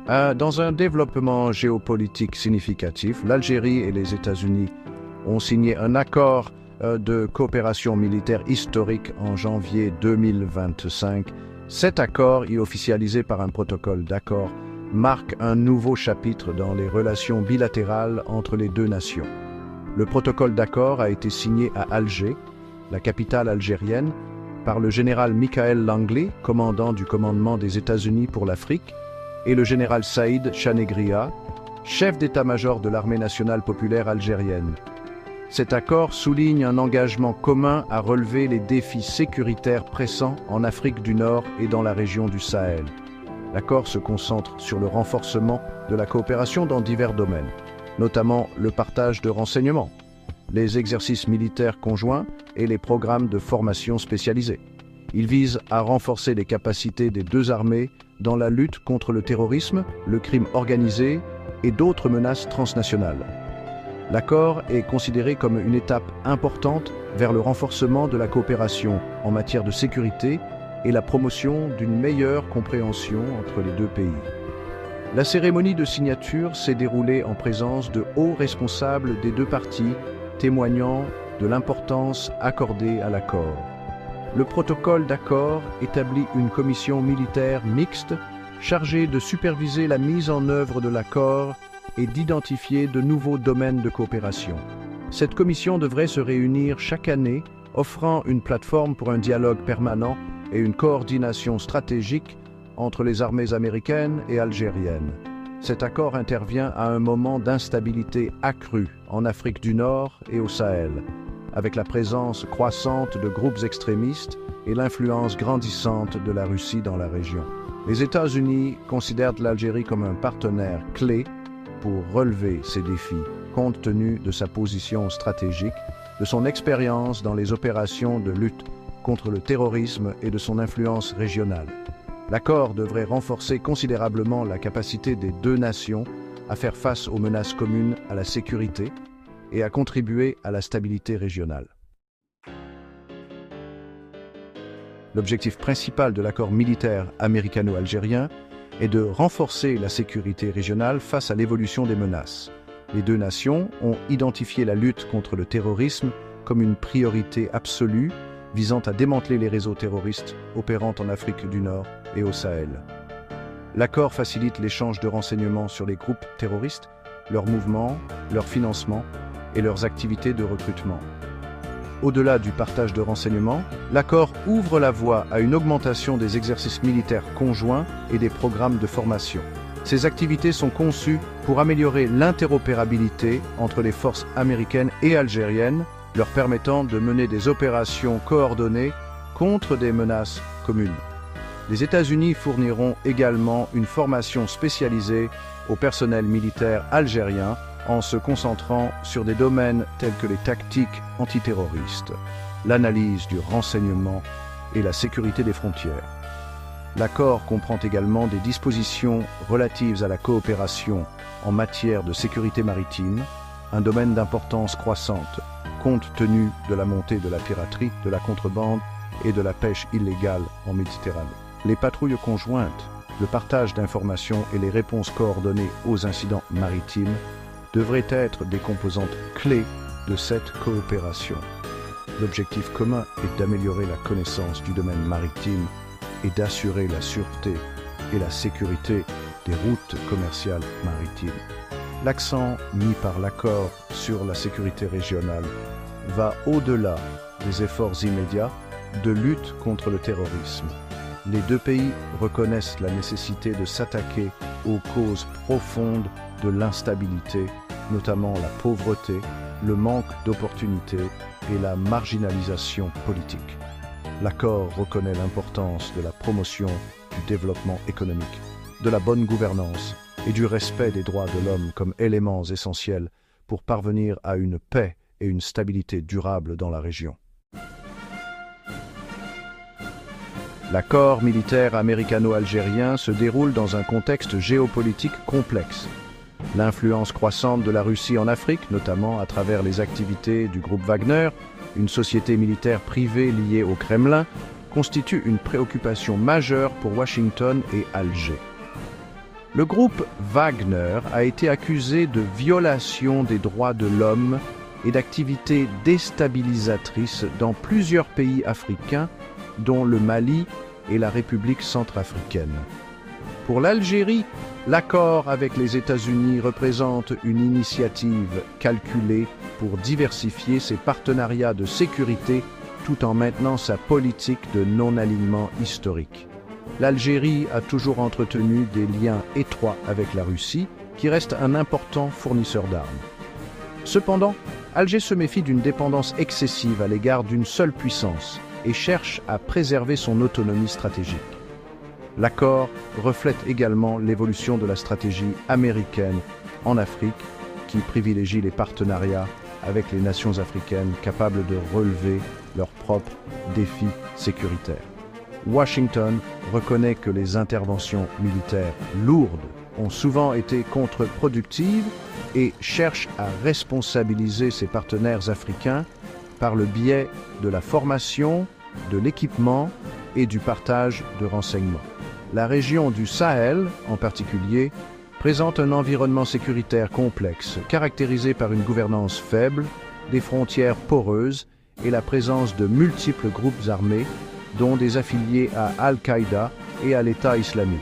Dans un développement géopolitique significatif, l'Algérie et les États-Unis ont signé un accord de coopération militaire historique en janvier 2025. Cet accord, officialisé par un protocole d'accord, marque un nouveau chapitre dans les relations bilatérales entre les deux nations. Le protocole d'accord a été signé à Alger, la capitale algérienne, par le général Michael Langley, commandant du commandement des États-Unis pour l'Afrique, et le général Saïd Chanegria, chef d'état-major de l'armée nationale populaire algérienne. Cet accord souligne un engagement commun à relever les défis sécuritaires pressants en Afrique du Nord et dans la région du Sahel. L'accord se concentre sur le renforcement de la coopération dans divers domaines, notamment le partage de renseignements, les exercices militaires conjoints et les programmes de formation spécialisés. Il vise à renforcer les capacités des deux armées dans la lutte contre le terrorisme, le crime organisé et d'autres menaces transnationales. L'accord est considéré comme une étape importante vers le renforcement de la coopération en matière de sécurité et la promotion d'une meilleure compréhension entre les deux pays. La cérémonie de signature s'est déroulée en présence de hauts responsables des deux parties, témoignant de l'importance accordée à l'accord. Le protocole d'accord établit une commission militaire mixte chargée de superviser la mise en œuvre de l'accord et d'identifier de nouveaux domaines de coopération. Cette commission devrait se réunir chaque année, offrant une plateforme pour un dialogue permanent et une coordination stratégique entre les armées américaines et algériennes. Cet accord intervient à un moment d'instabilité accrue en Afrique du Nord et au Sahel, avec la présence croissante de groupes extrémistes et l'influence grandissante de la Russie dans la région. Les États-Unis considèrent l'Algérie comme un partenaire clé pour relever ces défis, compte tenu de sa position stratégique, de son expérience dans les opérations de lutte contre le terrorisme et de son influence régionale. L'accord devrait renforcer considérablement la capacité des deux nations à faire face aux menaces communes à la sécurité et à contribuer à la stabilité régionale. L'objectif principal de l'accord militaire américano-algérien est de renforcer la sécurité régionale face à l'évolution des menaces. Les deux nations ont identifié la lutte contre le terrorisme comme une priorité absolue visant à démanteler les réseaux terroristes opérant en Afrique du Nord et au Sahel. L'accord facilite l'échange de renseignements sur les groupes terroristes, leurs mouvements, leur financement et leurs activités de recrutement. Au-delà du partage de renseignements, l'accord ouvre la voie à une augmentation des exercices militaires conjoints et des programmes de formation. Ces activités sont conçues pour améliorer l'interopérabilité entre les forces américaines et algériennes, leur permettant de mener des opérations coordonnées contre des menaces communes. Les États-Unis fourniront également une formation spécialisée au personnel militaire algérien en se concentrant sur des domaines tels que les tactiques antiterroristes, l'analyse du renseignement et la sécurité des frontières. L'accord comprend également des dispositions relatives à la coopération en matière de sécurité maritime, un domaine d'importance croissante, compte tenu de la montée de la piraterie, de la contrebande et de la pêche illégale en Méditerranée. Les patrouilles conjointes, le partage d'informations et les réponses coordonnées aux incidents maritimes devraient être des composantes clés de cette coopération. L'objectif commun est d'améliorer la connaissance du domaine maritime et d'assurer la sûreté et la sécurité des routes commerciales maritimes. L'accent mis par l'accord sur la sécurité régionale va au-delà des efforts immédiats de lutte contre le terrorisme. Les deux pays reconnaissent la nécessité de s'attaquer aux causes profondes de l'instabilité, notamment la pauvreté, le manque d'opportunités et la marginalisation politique. L'accord reconnaît l'importance de la promotion du développement économique, de la bonne gouvernance et du respect des droits de l'homme comme éléments essentiels pour parvenir à une paix et une stabilité durable dans la région. L'accord militaire américano-algérien se déroule dans un contexte géopolitique complexe. L'influence croissante de la Russie en Afrique, notamment à travers les activités du groupe Wagner, une société militaire privée liée au Kremlin, constitue une préoccupation majeure pour Washington et Alger. Le groupe Wagner a été accusé de violation des droits de l'homme et d'activités déstabilisatrices dans plusieurs pays africains, dont le Mali et la République centrafricaine. Pour l'Algérie, l'accord avec les États-Unis représente une initiative calculée pour diversifier ses partenariats de sécurité tout en maintenant sa politique de non-alignement historique. L'Algérie a toujours entretenu des liens étroits avec la Russie, qui reste un important fournisseur d'armes. Cependant, Alger se méfie d'une dépendance excessive à l'égard d'une seule puissance et cherche à préserver son autonomie stratégique. L'accord reflète également l'évolution de la stratégie américaine en Afrique, qui privilégie les partenariats avec les nations africaines capables de relever leurs propres défis sécuritaires. Washington reconnaît que les interventions militaires lourdes ont souvent été contre-productives et cherche à responsabiliser ses partenaires africains par le biais de la formation, de l'équipement et du partage de renseignements. La région du Sahel, en particulier, présente un environnement sécuritaire complexe, caractérisé par une gouvernance faible, des frontières poreuses et la présence de multiples groupes armés, dont des affiliés à Al-Qaïda et à l'État islamique.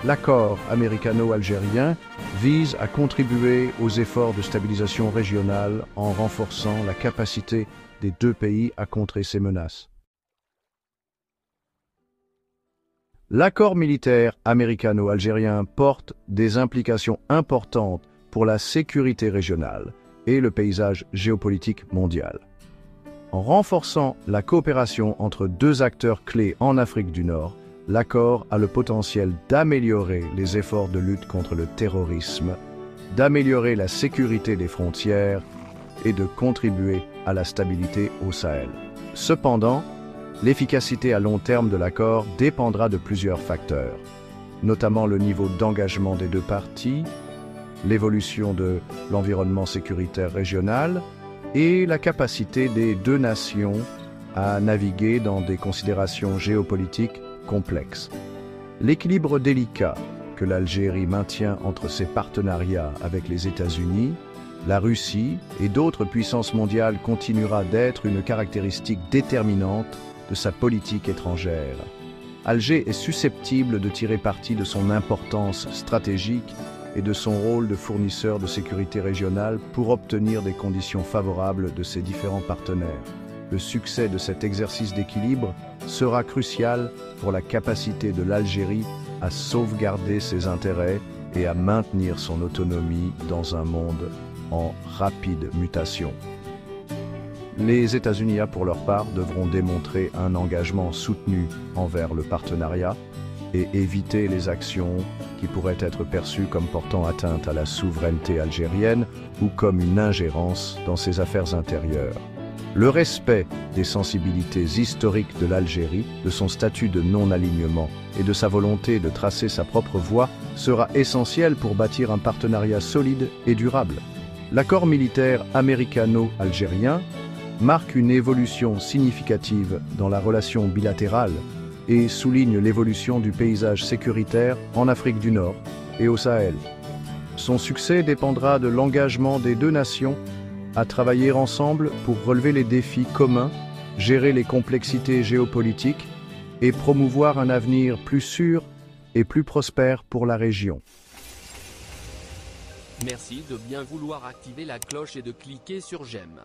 L'accord américano-algérien vise à contribuer aux efforts de stabilisation régionale en renforçant la capacité des deux pays à contrer ces menaces. L'accord militaire américano-algérien porte des implications importantes pour la sécurité régionale et le paysage géopolitique mondial. En renforçant la coopération entre deux acteurs clés en Afrique du Nord, l'accord a le potentiel d'améliorer les efforts de lutte contre le terrorisme, d'améliorer la sécurité des frontières et de contribuer à la stabilité au Sahel. Cependant, l'efficacité à long terme de l'accord dépendra de plusieurs facteurs, notamment le niveau d'engagement des deux parties, l'évolution de l'environnement sécuritaire régional et la capacité des deux nations à naviguer dans des considérations géopolitiques complexes. L'équilibre délicat que l'Algérie maintient entre ses partenariats avec les États-Unis, la Russie et d'autres puissances mondiales continuera d'être une caractéristique déterminante de sa politique étrangère. Alger est susceptible de tirer parti de son importance stratégique et de son rôle de fournisseur de sécurité régionale pour obtenir des conditions favorables de ses différents partenaires. Le succès de cet exercice d'équilibre sera crucial pour la capacité de l'Algérie à sauvegarder ses intérêts et à maintenir son autonomie dans un monde en rapide mutation. Les États-Unis, pour leur part, devront démontrer un engagement soutenu envers le partenariat et éviter les actions qui pourraient être perçues comme portant atteinte à la souveraineté algérienne ou comme une ingérence dans ses affaires intérieures. Le respect des sensibilités historiques de l'Algérie, de son statut de non-alignement et de sa volonté de tracer sa propre voie sera essentiel pour bâtir un partenariat solide et durable. L'accord militaire américano-algérien marque une évolution significative dans la relation bilatérale et souligne l'évolution du paysage sécuritaire en Afrique du Nord et au Sahel. Son succès dépendra de l'engagement des deux nations à travailler ensemble pour relever les défis communs, gérer les complexités géopolitiques et promouvoir un avenir plus sûr et plus prospère pour la région. Merci de bien vouloir activer la cloche et de cliquer sur j'aime.